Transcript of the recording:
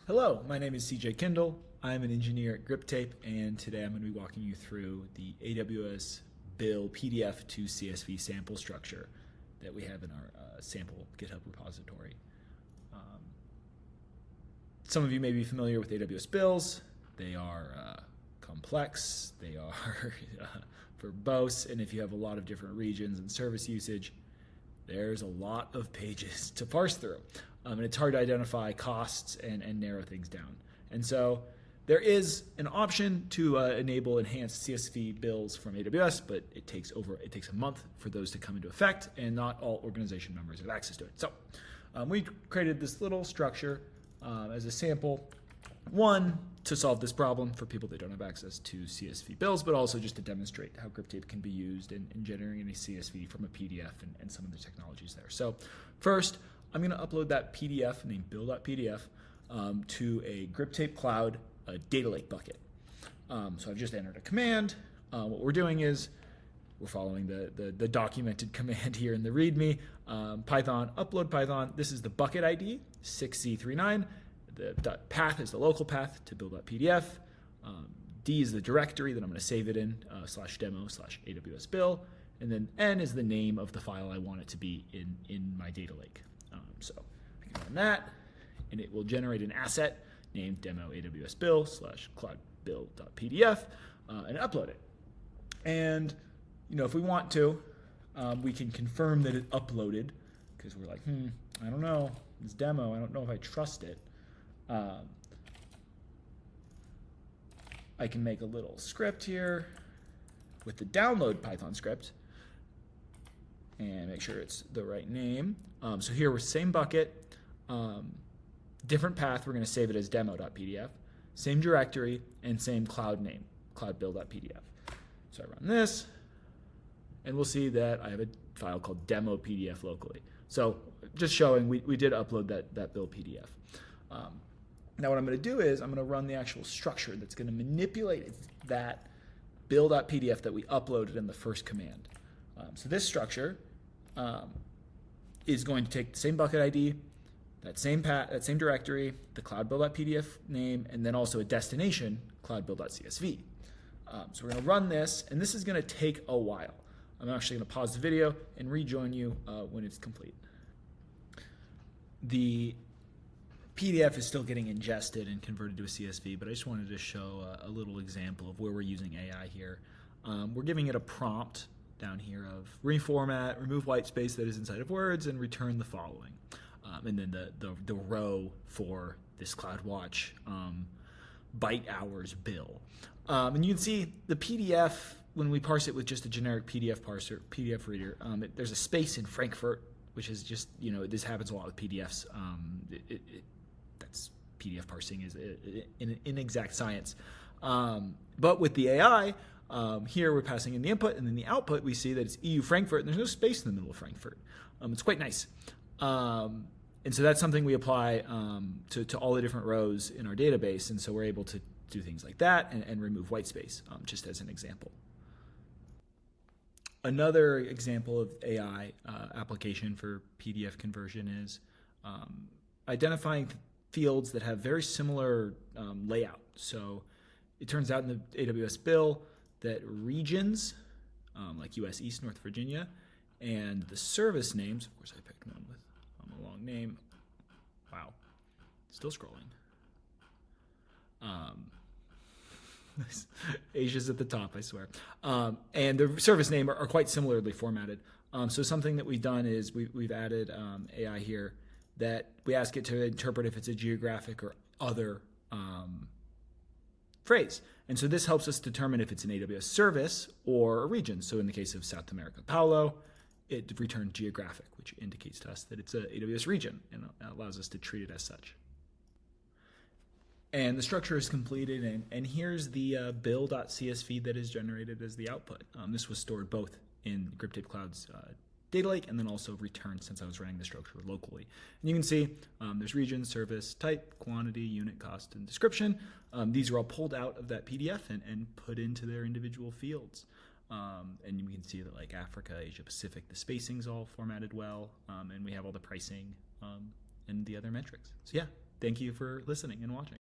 Hello, my name is CJ Kindel. I'm an engineer at Griptape, and today I'm going to be walking you through the AWS Bill PDF-to-CSV sample structure that we have in our sample GitHub repository. Some of you may be familiar with AWS bills. They are complex, they are verbose, and if you have a lot of different regions and service usage, there's a lot of pages to parse through. And it's hard to identify costs and narrow things down. And so there is an option to enable enhanced CSV bills from AWS, but it takes a month for those to come into effect, and not all organization members have access to it. So we created this little structure as a sample, one, to solve this problem for people that don't have access to CSV bills, but also just to demonstrate how Griptape can be used in generating a CSV from a PDF and some of the technologies there. So first, I'm going to upload that PDF named bill.pdf to a Griptape Cloud data lake bucket. So I've just entered a command. What we're doing is we're following the documented command here in the README. Python, upload Python. This is the bucket ID, 6c39. The path is the local path to bill.pdf. D is the directory that I'm going to save it in, /demo/AWS bill. And then N is the name of the file I want it to be in my data lake. So I can run that, and it will generate an asset named demo AWS bill /cloudbill.pdf and upload it. And if we want to, we can confirm that it uploaded, because we're like, I don't know, this demo, I don't know if I trust it. I can make a little script here with the download Python script and make sure it's the right name. So here we're same bucket, different path. We're going to save it as demo.pdf, same directory, and same cloud name, cloudbill.pdf. So I run this, and we'll see that I have a file called demo PDF locally. So just showing we did upload that bill PDF. Now what I'm going to do is I'm going to run the actual structure that's going to manipulate that bill.pdf that we uploaded in the first command. So this structure is going to take the same bucket ID, that same directory, the cloudbill.pdf name, and then also a destination, cloudbill.csv. So we're going to run this, and this is going to take a while. I'm actually going to pause the video and rejoin you when it's complete. The PDF is still getting ingested and converted to a CSV, but I just wanted to show a little example of where we're using AI here. We're giving it a prompt down here of reformat, remove white space that is inside of words, and return the following. And then the row for this CloudWatch byte hours bill. And you can see the PDF, when we parse it with just a generic PDF parser, PDF reader, there's a space in Frankfurt, which is just, this happens a lot with PDFs. That's PDF parsing is an inexact science. But with the AI, here we're passing in the input, and then the output we see that it's EU Frankfurt, and there's no space in the middle of Frankfurt. It's quite nice. And so that's something we apply to all the different rows in our database, and so we're able to do things like that and remove white space, just as an example. Another example of AI application for PDF conversion is identifying fields that have very similar layout. So it turns out in the AWS bill that regions, like US East, North Virginia, and the service names, of course I picked one with a long name. Wow, still scrolling. Asia's at the top, I swear. And the service name are quite similarly formatted. So something that we've done is we've added AI here that we ask it to interpret if it's a geographic or other phrase. And so this helps us determine if it's an AWS service or a region. So in the case of South America, Paulo, it returned geographic, which indicates to us that it's an AWS region and allows us to treat it as such. And the structure is completed, and here's the bill.csv that is generated as the output. This was stored both in Griptape Cloud's data lake and then also returned since I was running the structure locally. And you can see there's region, service, type, quantity, unit, cost, and description. These are all pulled out of that PDF and put into their individual fields. And you can see that like Africa, Asia Pacific, the spacing's all formatted well, and we have all the pricing and the other metrics. So yeah, Thank you for listening and watching.